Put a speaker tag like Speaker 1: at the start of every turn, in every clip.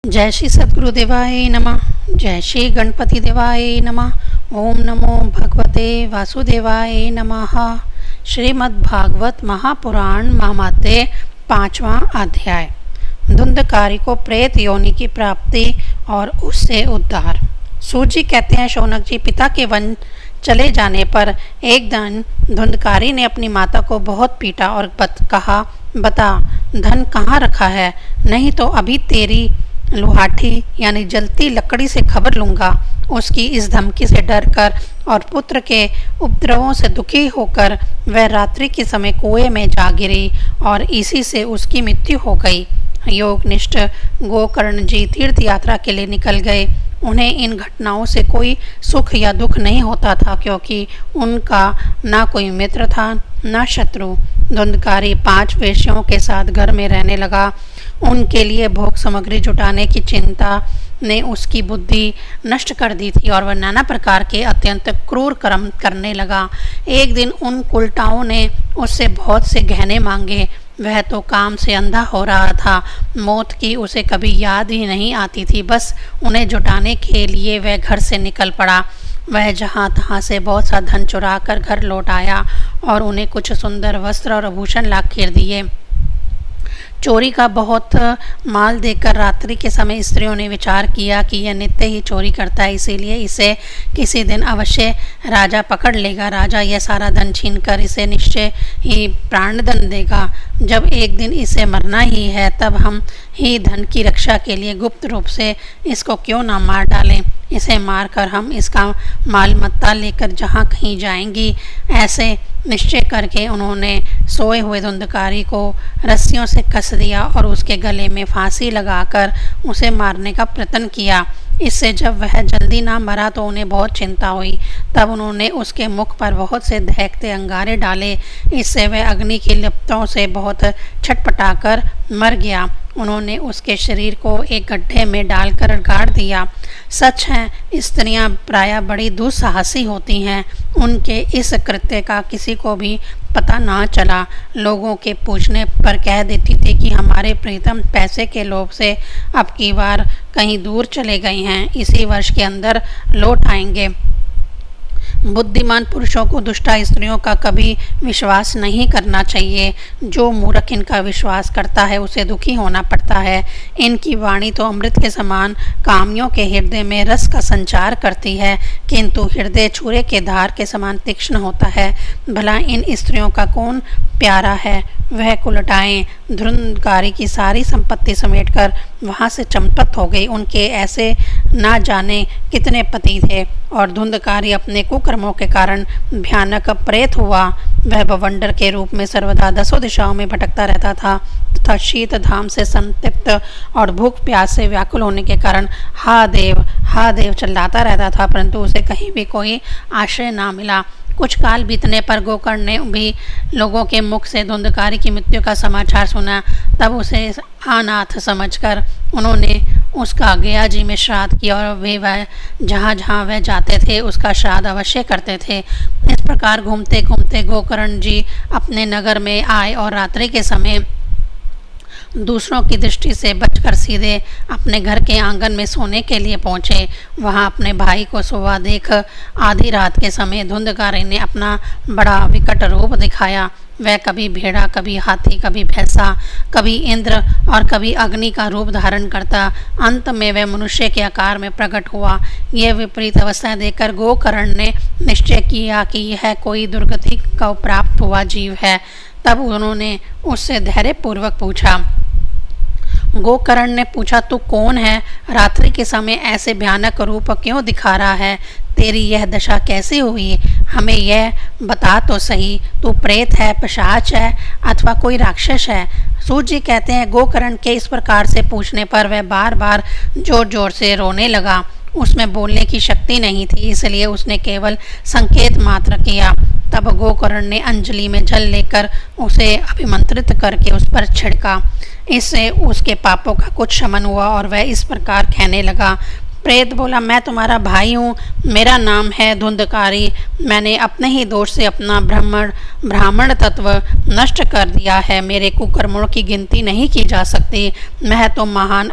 Speaker 1: जय श्री सद्गुरुदेवाय नमः। जय श्री गणपति देवाय नमः। ओम नमो भगवते वासुदेवाय नमः। श्रीमद्भागवत महापुराण महामाते 5वां अध्याय। धुंधकारी को प्रेत योनि की प्राप्ति और उससे उद्धार। सूत जी कहते हैं, शौनक जी, पिता के वन चले जाने पर एक दिन धुंधकारी ने अपनी माता को बहुत पीटा और कहा, बता धन कहाँ रखा है, नहीं तो अभी तेरी लुहाठी यानी जलती लकड़ी से खबर लूँगा। उसकी इस धमकी से डरकर और पुत्र के उपद्रवों से दुखी होकर वह रात्रि के समय कुएं में जा गिरी और इसी से उसकी मृत्यु हो गई। योगनिष्ठ गोकर्ण जी तीर्थ यात्रा के लिए निकल गए। उन्हें इन घटनाओं से कोई सुख या दुख नहीं होता था, क्योंकि उनका ना कोई मित्र था ना शत्रु। धुंधकारी 5 वेश्याओं के साथ घर में रहने लगा। उनके लिए भोग सामग्री जुटाने की चिंता ने उसकी बुद्धि नष्ट कर दी थी और वह नाना प्रकार के अत्यंत क्रूर कर्म करने लगा। एक दिन उन कुलटाओं ने उससे बहुत से गहने मांगे। वह तो काम से अंधा हो रहा था। मौत की उसे कभी याद ही नहीं आती थी। बस उन्हें जुटाने के लिए वह घर से निकल पड़ा। वह जहाँ तहाँ से बहुत सा धन चुरा कर घर लौट आया और उन्हें कुछ सुंदर वस्त्र और आभूषण लाकर दिए। चोरी का बहुत माल देखकर रात्रि के समय स्त्रियों ने विचार किया कि यह नित्य ही चोरी करता है, इसीलिए इसे किसी दिन अवश्य राजा पकड़ लेगा। राजा यह सारा धन छीनकर इसे निश्चय ही प्राणदंड देगा। जब एक दिन इसे मरना ही है, तब हम ही धन की रक्षा के लिए गुप्त रूप से इसको क्यों ना मार डालें। इसे मारकर हम इसका मालमत्ता लेकर जहाँ कहीं जाएंगी। ऐसे निश्चय करके उन्होंने सोए हुए धुंधकारी को रस्सियों से कस दिया और उसके गले में फांसी लगाकर उसे मारने का प्रयत्न किया। इससे जब वह जल्दी ना मरा तो उन्हें बहुत चिंता हुई। तब उन्होंने उसके मुख पर बहुत से दहकते अंगारे डाले। इससे वह अग्नि की लपटों से बहुत छटपटाकर मर गया। उन्होंने उसके शरीर को एक गड्ढे में डालकर गाड़ दिया। सच है, स्त्रियां प्रायः बड़ी दुस्साहसी होती हैं। उनके इस कृत्य का किसी को भी पता ना चला। लोगों के पूछने पर कह देती थी कि हमारे प्रीतम पैसे के लोभ से अब की बार कहीं दूर चले गए हैं, इसी वर्ष के अंदर लौट आएंगे। बुद्धिमान पुरुषों को दुष्टा स्त्रियों का कभी विश्वास नहीं करना चाहिए। जो मूर्ख इनका विश्वास करता है उसे दुखी होना पड़ता है। इनकी वाणी तो अमृत के समान कामियों के हृदय में रस का संचार करती है, किंतु हृदय छुरे के धार के समान तीक्ष्ण होता है। भला इन स्त्रियों का कौन प्यारा है। वह कुलटाएं धुंधकारी की सारी संपत्ति समेटकर वहां से चंपत हो गई। उनके ऐसे ना जाने कितने पति थे और धुंधकारी अपने कुकर्मों के कारण भयानक प्रेत हुआ। वह बवंडर के रूप में सर्वदा 10 दिशाओं में भटकता रहता था तथा शीत धाम से संतप्त और भूख प्यास से व्याकुल होने के कारण हा देव चिल्लाता रहता था, परंतु उसे कहीं भी कोई आश्रय ना मिला। कुछ काल बीतने पर गोकर्ण ने भी लोगों के मुख से धुंधकारी की मृत्यु का समाचार सुना। तब उसे अनाथ समझकर उन्होंने उसका गया जी में श्राद्ध किया और वे वह जहाँ वह जाते थे उसका श्राद्ध अवश्य करते थे। इस प्रकार घूमते घूमते गोकर्ण जी अपने नगर में आए और रात्रि के समय दूसरों की दृष्टि से बचकर सीधे अपने घर के आंगन में सोने के लिए पहुंचे। वहां अपने भाई को सोवा देख आधी रात के समय धुंधकारी ने अपना बड़ा विकट रूप दिखाया। वह कभी भेड़ा, कभी हाथी, कभी भैंसा, कभी इंद्र और कभी अग्नि का रूप धारण करता। अंत में वह मनुष्य के आकार में प्रकट हुआ। यह विपरीत अवस्था देखकर गोकर्ण ने निश्चय किया कि यह कोई दुर्गति को प्राप्त हुआ जीव है। तब उन्होंने उससे धैर्यपूर्वक पूछा। गोकर्ण ने पूछा, तू कौन है? रात्रि के समय ऐसे भयानक रूप क्यों दिखा रहा है? तेरी यह दशा कैसे हुई? हमें यह बता तो सही। तू प्रेत है, पिशाच है अथवा कोई राक्षस है? सूत जी कहते हैं, गोकर्ण के इस प्रकार से पूछने पर वह बार बार जोर जोर से रोने लगा। उसमें बोलने की शक्ति नहीं थी, इसलिए उसने केवल संकेत मात्र किया। तब गोकर्ण ने अंजलि में जल लेकर उसे अभिमंत्रित करके उस पर छिड़का। इससे उसके पापों का कुछ शमन हुआ और वह इस प्रकार कहने लगा, प्रेत बोला, मैं तुम्हारा भाई हूँ, मेरा नाम है धुंधकारी। मैंने अपने ही दोष से अपना ब्राह्मण तत्व नष्ट कर दिया है। मेरे कुकर्मों की गिनती नहीं की जा सकती। मैं तो महान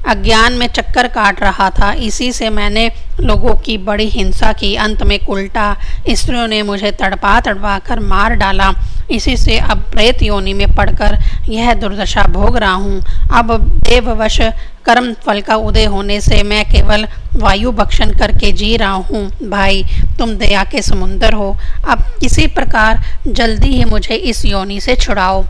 Speaker 1: अज्ञान में चक्कर काट रहा था। इसी से मैंने लोगों की बड़ी हिंसा की। अंत में उल्टा स्त्रियों ने मुझे तड़पा तड़पा कर मार डाला। इसी से अब प्रेत योनि में पड़कर यह दुर्दशा भोग रहा हूँ। अब देववश कर्म फल का उदय होने से मैं केवल वायु भक्षण करके जी रहा हूँ। भाई, तुम दया के समुंदर हो, अब किसी प्रकार जल्दी ही मुझे इस योनि से छुड़ाओ।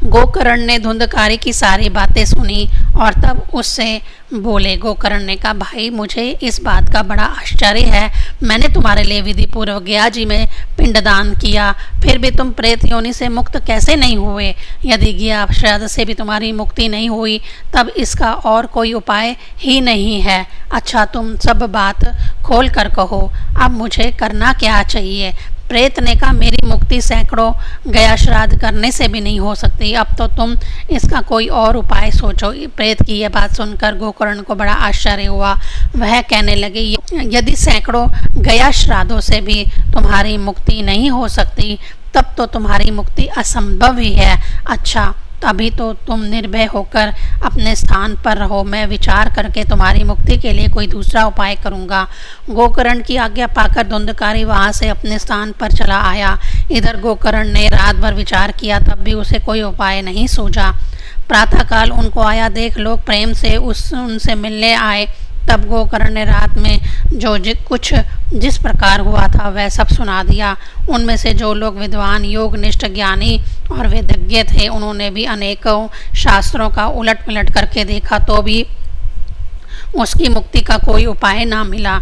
Speaker 1: गोकर्ण ने धुंधकारी की सारी बातें सुनी और तब उससे बोले। गोकर्ण ने कहा, भाई, मुझे इस बात का बड़ा आश्चर्य है। मैंने तुम्हारे लिए विधि पूर्वक गया जी में पिंडदान किया, फिर भी तुम प्रेत योनि से मुक्त कैसे नहीं हुए? यदि गया श्राद्ध से भी तुम्हारी मुक्ति नहीं हुई, तब इसका और कोई उपाय ही नहीं है। अच्छा, तुम सब बात खोल कर कहो, अब मुझे करना क्या चाहिए? प्रेत ने कहा, मेरी मुक्ति सैकड़ों गया श्राद्ध करने से भी नहीं हो सकती। अब तो तुम इसका कोई और उपाय सोचो। प्रेत की यह बात सुनकर गोकर्ण को बड़ा आश्चर्य हुआ। वह कहने लगे, यदि सैकड़ों गया श्राद्धों से भी तुम्हारी मुक्ति नहीं हो सकती, तब तो तुम्हारी मुक्ति असंभव ही है। अच्छा, अभी तो तुम निर्भय होकर अपने स्थान पर रहो, मैं विचार करके तुम्हारी मुक्ति के लिए कोई दूसरा उपाय करूंगा। गोकर्ण की आज्ञा पाकर धुंधकारी वहां से अपने स्थान पर चला आया। इधर गोकर्ण ने रात भर विचार किया, तब भी उसे कोई उपाय नहीं सूझा। प्रातःकाल उनको आया देख लोग प्रेम से उनसे मिलने आए। तब गोकर्ण ने रात में जो कुछ जिस प्रकार हुआ था वह सब सुना दिया। उनमें से जो लोग विद्वान, योगनिष्ठ, ज्ञानी और वेदज्ञ थे, उन्होंने भी अनेकों शास्त्रों का उलट पलट करके देखा, तो भी उसकी मुक्ति का कोई उपाय ना मिला।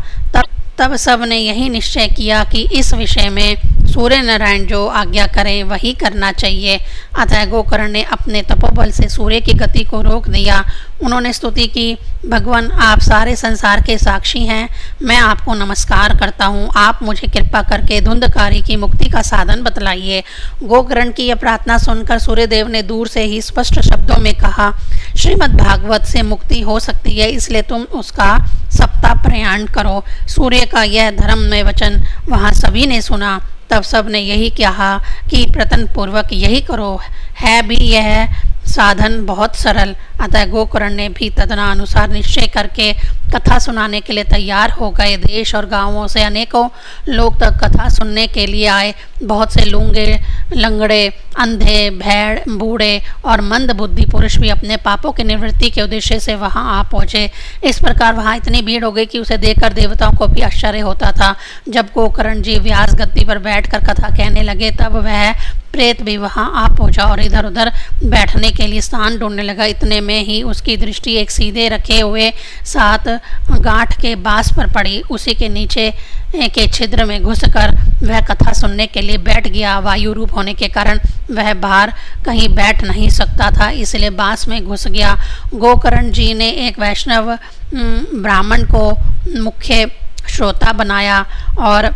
Speaker 1: तब सब ने यही निश्चय किया कि इस विषय में सूर्य नारायण जो आज्ञा करें वही करना चाहिए। अतः गोकर्ण ने अपने तपोबल से सूर्य की गति को रोक दिया। उन्होंने स्तुति की, भगवान, आप सारे संसार के साक्षी हैं, मैं आपको नमस्कार करता हूँ। आप मुझे कृपा करके धुंधकारी की मुक्ति का साधन बतलाइए। गोकर्ण की यह प्रार्थना सुनकर सूर्यदेव ने दूर से ही स्पष्ट शब्दों में कहा, श्रीमद् भागवत से मुक्ति हो सकती है, इसलिए तुम उसका सप्ताह प्रयाण करो। सूर्य का यह धर्ममय वचन वहाँ सभी ने सुना। तब सब ने यही कहा कि प्रयत्न पूर्वक यही करो। है भी यह साधन बहुत सरल। अतः गोकर्ण ने भी तदनुसार निश्चय करके कथा सुनाने के लिए तैयार हो गए। देश और गांवों से अनेकों लोग तक कथा सुनने के लिए आए। बहुत से लूंगे, लंगड़े, अंधे, भेड़, बूढ़े और मंद बुद्धि पुरुष भी अपने पापों की निवृत्ति के उद्देश्य से वहां आ पहुंचे। इस प्रकार वहां इतनी भीड़ हो गई कि उसे देखकर देवताओं को भी आश्चर्य होता था। जब गोकर्ण जी व्यास गद्दी पर बैठकर कथा कहने लगे, तब वह प्रेत भी वहां आ पहुंचा और इधर उधर बैठने के लिए स्थान ढूंढने लगा। इतने में ही उसकी दृष्टि एक सीधे रखे हुए 7 गांठ के बांस पर पड़ी। उसी के नीचे के छिद्र में घुसकर वह कथा सुनने के लिए बैठ गया। वायु रूप होने के कारण वह बाहर कहीं बैठ नहीं सकता था, इसलिए बांस में घुस गया। गोकर्ण जी ने एक वैष्णव ब्राह्मण को मुख्य श्रोता बनाया और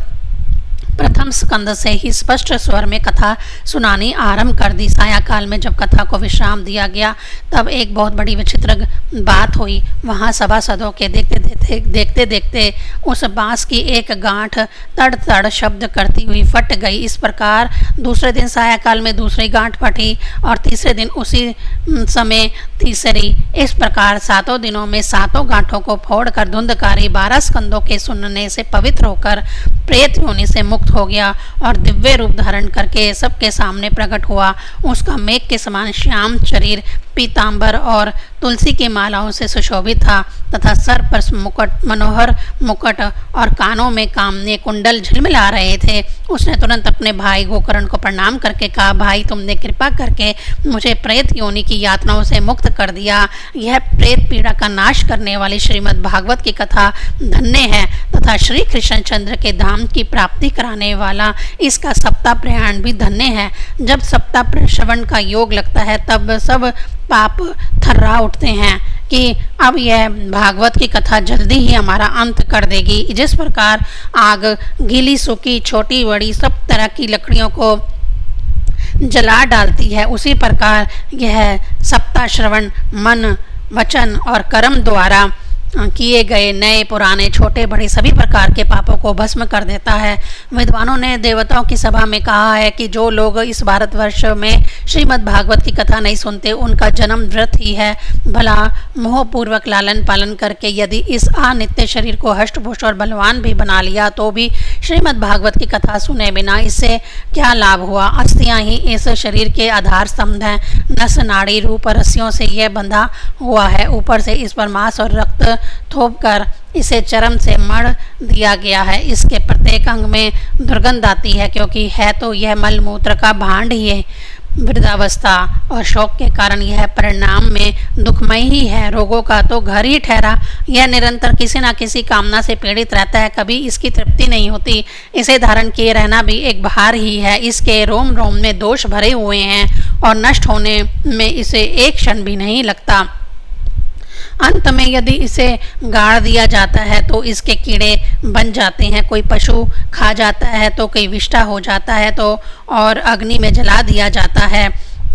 Speaker 1: प्रथम स्कंद से ही स्पष्ट स्वर में कथा सुनानी आरंभ कर दी। सायंकाल में जब कथा को विश्राम दिया गया, तब एक बहुत बड़ी विचित्र बात हुई। वहां सभासदों के देखते देखते उस बांस की एक गांठ तड़ तड़ शब्द करती हुई फट गई। इस प्रकार दूसरे दिन सायंकाल में दूसरी गांठ फटी और तीसरे दिन उसी समय तीसरी। इस प्रकार 7 दिनों में 7 गांठों को फोड़कर धुंधकारी 12 स्कंदों के सुनने से पवित्र होकर प्रेत योनि से मुक्त हो गया और दिव्य रूप धारण करके सबके सामने प्रकट हुआ। उसका मेघ के समान श्याम शरीर पीतांबर और तुलसी की मालाओं से सुशोभित था तथा सर पर मुकुट, मनोहर मुकुट और कानों में कामने कुंडल झिलमिला रहे थे। उसने तुरंत अपने भाई गोकर्ण को प्रणाम करके कहा, भाई, तुमने कृपा करके मुझे प्रेत योनि की यातनाओं से मुक्त कर दिया। यह प्रेत पीड़ा का नाश करने वाली श्रीमद् भागवत की कथा धन्य है तथा श्री कृष्णचंद्र के धाम की प्राप्ति कराने वाला इसका सप्ताह प्रयाण भी धन्य है। जब सप्ताह श्रवण का योग लगता है, तब सब पाप थर्रा उठते हैं कि अब यह भागवत की कथा जल्दी ही हमारा अंत कर देगी। जिस प्रकार आग गीली सूखी छोटी बड़ी सब तरह की लकड़ियों को जला डालती है, उसी प्रकार यह सप्ताह श्रवण मन, वचन और कर्म द्वारा किए गए नए पुराने छोटे बड़े सभी प्रकार के पापों को भस्म कर देता है। विद्वानों ने देवताओं की सभा में कहा है कि जो लोग इस भारतवर्ष में श्रीमद् भागवत की कथा नहीं सुनते उनका जन्म व्यर्थ ही है। भला मोहपूर्वक लालन पालन करके यदि इस अनित्य शरीर को हष्टपुष्ट और बलवान भी बना लिया तो भी श्रीमद् भागवत की कथा सुने बिना इससे क्या लाभ हुआ। अस्थियां ही इस शरीर के आधार स्तंभ हैं। नस नाड़ी रूप रस्सियों से यह बंधा हुआ है। ऊपर से इस पर मांस और रक्त थोप कर इसे चरम से मढ़ दिया गया है। इसके प्रत्येक अंग में दुर्गंध आती है क्योंकि है तो यह मलमूत्र का भांड ही है। वृद्धावस्था और शौक के कारण यह परिणाम में दुखमय ही है। रोगों का तो घर ही ठहरा। यह निरंतर किसी न किसी कामना से पीड़ित रहता है। कभी इसकी तृप्ति नहीं होती। इसे धारण किए रहना भी एक भार ही है। इसके रोम रोम में दोष भरे हुए हैं और नष्ट होने में इसे एक क्षण भी नहीं लगता। अंत में यदि इसे गाड़ दिया जाता है तो इसके कीड़े बन जाते हैं। कोई पशु खा जाता है तो कोई विष्ठा हो जाता है तो और अग्नि में जला दिया जाता है।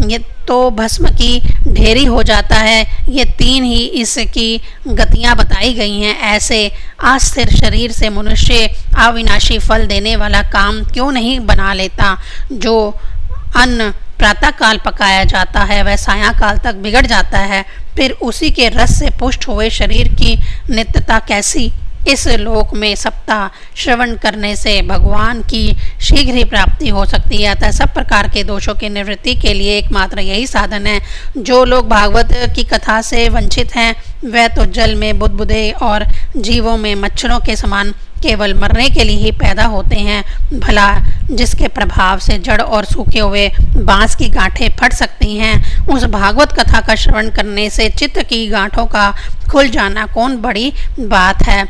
Speaker 1: ये तो भस्म की ढेरी हो जाता है। ये तीन ही इसकी गतियां बताई गई हैं। ऐसे अस्थिर शरीर से मनुष्य अविनाशी फल देने वाला काम क्यों नहीं बना लेता। जो अन्न प्रातः काल पकाया जाता है वह सायंकाल तक बिगड़ जाता है। फिर उसी के रस से पुष्ट हुए शरीर की नित्यता कैसी। इस लोक में सप्ताह श्रवण करने से भगवान की शीघ्र ही प्राप्ति हो सकती है। अतः सब प्रकार के दोषों की निवृत्ति के लिए एकमात्र यही साधन है। जो लोग भागवत की कथा से वंचित हैं वह तो जल में बुदबुदे और जीवों में मच्छरों के समान केवल मरने के लिए ही पैदा होते हैं। भला जिसके प्रभाव से जड़ और सूखे हुए बांस की गांठें फट सकती हैं, उस भागवत कथा का श्रवण करने से चित्त की गांठों का खुल जाना कौन बड़ी बात है।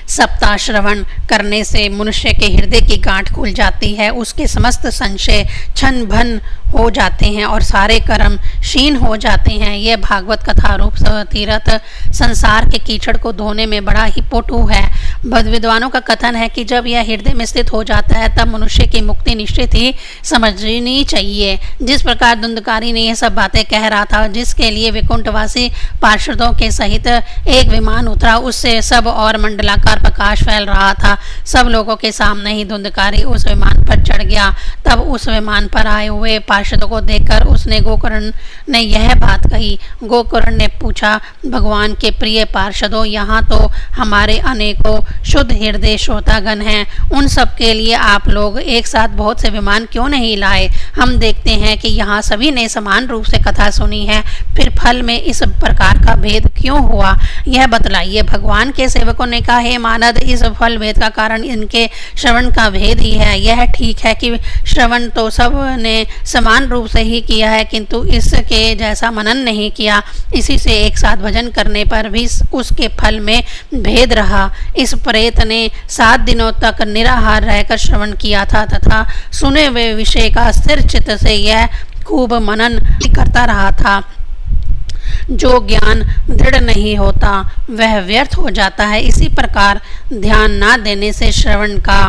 Speaker 1: सप्ताह श्रवण करने से मनुष्य के हृदय की गांठ खुल जाती है। उसके समस्त संशय छन भन हो जाते हैं और सारे कर्म क्षीण हो जाते हैं। यह भागवत कथा रूप तीर्थ संसार के कीचड़ को धोने में बड़ा ही पटु है। विद्वानों का कथन है कि जब यह हृदय में स्थित हो जाता है तब मनुष्य की मुक्ति निश्चित ही समझनी चाहिए। जिस प्रकार धुंधकारी ने यह सब बातें कह रहा था, जिसके लिए वैकुंठवासी पार्षदों के सहित एक विमान उतरा, उससे सब और मंडलाकार प्रकाश फैल रहा था। सब लोगों के सामने ही धुंधकारी उस विमान पर चढ़ गया। तब उस विमान पर आए हुए पार्षदों को देखकर उसने गोकर्ण ने यह बात कही। गोकर्ण ने पूछा, भगवान के प्रिय पार्षदों, यहाँ तो हमारे अनेकों शुद्ध हृदय श्रोतागण हैं। उन सब के लिए आप लोग एक साथ बहुत से विमान क्यों नहीं लाए। हम देखते हैं कि यहाँ सभी ने समान रूप से कथा सुनी है, फिर फल में इस प्रकार का भेद क्यों हुआ, यह बतलाइए। भगवान के सेवकों ने कहा, हे मानद, इस फल भेद का कारण इनके श्रवण का भेद ही है। यह ठीक है कि श्रवण तो सब ने समान रूप से ही किया है, किंतु इसके जैसा मनन नहीं किया। इसी से एक साथ भजन करने पर भी उसके फल में भेद रहा। इस प्रेत ने 7 दिनों तक निराहार रहकर श्रवण किया था तथा सुने हुए विषय का स्थिर चित्त से यह खूब मनन करता रहा था। जो ज्ञान दृढ़ नहीं होता वह व्यर्थ हो जाता है। इसी प्रकार ध्यान ना देने से, श्रवण का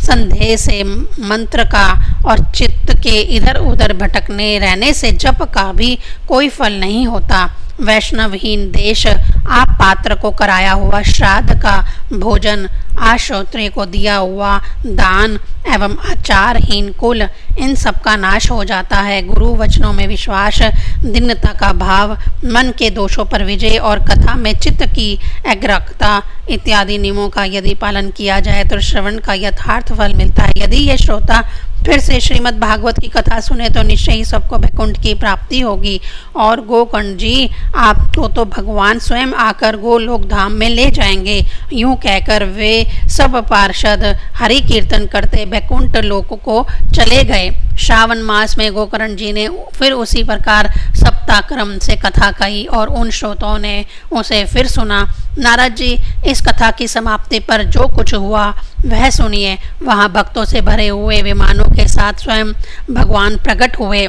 Speaker 1: संदेह से, मंत्र का और चित्त के इधर उधर भटकने रहने से जप का भी कोई फल नहीं होता। वैष्णवहीन देश, आप पात्र को कराया हुआ श्राद्ध का भोजन, आश्रोत्रिय को दिया हुआ दान एवं आचारहीन कुल, इन सब का नाश हो जाता है। गुरु वचनों में विश्वास, दीनता का भाव, मन के दोषों पर विजय और कथा में चित्त की एकाग्रता इत्यादि नियमों का यदि पालन किया जाए तो श्रवण का यथार्थ फल मिलता है। यदि ये श्रोता फिर से श्रीमद् भागवत की कथा सुने तो निश्चय ही सबको वैकुंठ की प्राप्ति होगी। और गोकर्ण जी, आपको तो भगवान स्वयं आकर गोलोक धाम में ले जाएंगे। यूं कहकर वे सब पार्षद हरि कीर्तन करते वैकुंठ लोक को चले गए। श्रावण मास में गोकर्ण जी ने फिर उसी प्रकार सप्ताह क्रम से कथा कही और उन श्रोताओं ने उसे फिर सुना। नारद जी, इस कथा की समाप्ति पर जो कुछ हुआ वह सुनिए। वहाँ भक्तों से भरे हुए विमानों के साथ स्वयं भगवान प्रकट हुए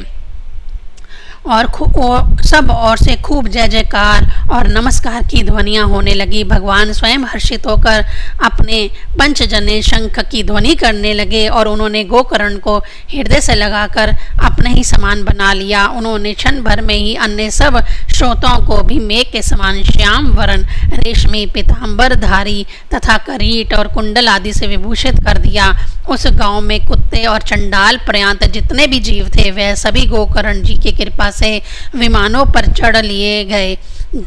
Speaker 1: और सब ओर से खूब जय जयकार और नमस्कार की ध्वनियां होने लगी। भगवान स्वयं हर्षित होकर अपने पंचजन्य शंख की ध्वनि करने लगे और उन्होंने गोकर्ण को हृदय से लगाकर अपने ही समान बना लिया। उन्होंने क्षण भर में ही अन्य सब श्रोताओं को भी मेघ के समान श्याम वरण, रेशमी पीताम्बर धारी तथा करीट और कुंडल आदि से विभूषित कर दिया। उस गांव में कुत्ते और चंडाल पर्यंत जितने भी जीव थे वह सभी गोकर्ण जी की कृपा से विमानों पर चढ़ लिए गए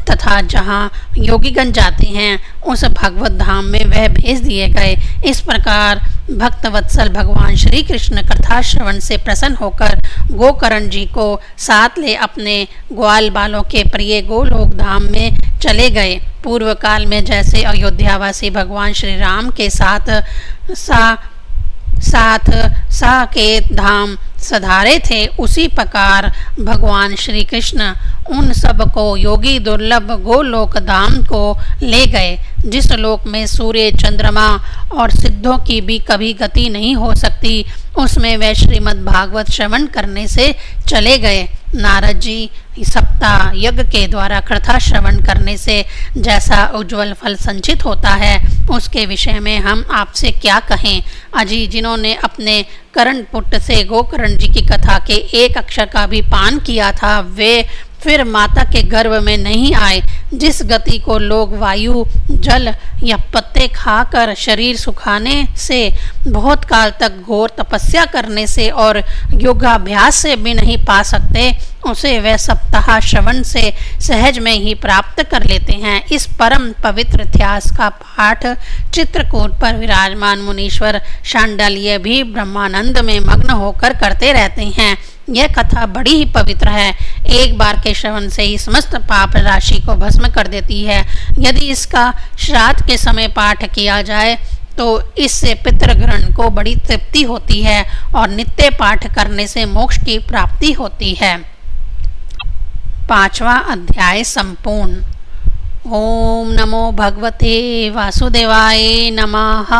Speaker 1: तथा जहाँ योगीगण जाते हैं उस भगवत धाम में वह भेज दिए गए। इस प्रकार भक्तवत्सल भगवान श्री कृष्ण कथा श्रवण से प्रसन्न होकर गोकर्ण जी को साथ ले अपने ग्वाल बालों के प्रिय गोलोक धाम में चले गए। पूर्व काल में जैसे अयोध्यावासी भगवान श्री राम के साथ साकेत धाम सधारे थे, उसी प्रकार भगवान श्री कृष्ण उन सब को योगी दुर्लभ गोलोक धाम को ले गए, जिस लोक में सूर्य चंद्रमा और सिद्धों की भी कभी गति नहीं हो सकती। उसमें वे श्रीमद् भागवत श्रवण करने से चले गए। नारद जी सप्ताह यज्ञ के द्वारा कथा श्रवण करने से जैसा उज्जवल फल संचित होता है उसके विषय में हम आपसे क्या कहें। अजी जिन्होंने अपने कर्णपुट से गोकर्ण जी की कथा के एक अक्षर का भी पान किया था वे फिर माता के गर्भ में नहीं आए। जिस गति को लोग वायु, जल या पत्ते खाकर शरीर सुखाने से, बहुत काल तक घोर तपस्या करने से और योगाभ्यास से भी नहीं पा सकते, उसे वे सप्ताह श्रवण से सहज में ही प्राप्त कर लेते हैं। इस परम पवित्र इतिहास का पाठ चित्रकूट पर विराजमान मुनीश्वर शांडिल्य भी ब्रह्मानंद में मग्न होकर करते रहते हैं। यह कथा बड़ी ही पवित्र है। एक बार के श्रवण से ही समस्त पाप राशि को भस्म कर देती है। यदि इसका श्राद्ध के समय पाठ किया जाए तो इससे पितृगण को बड़ी तृप्ति होती है और नित्य पाठ करने से मोक्ष की प्राप्ति होती है। 5वां अध्याय संपूर्ण। ओम नमो भगवते वासुदेवाय नमः।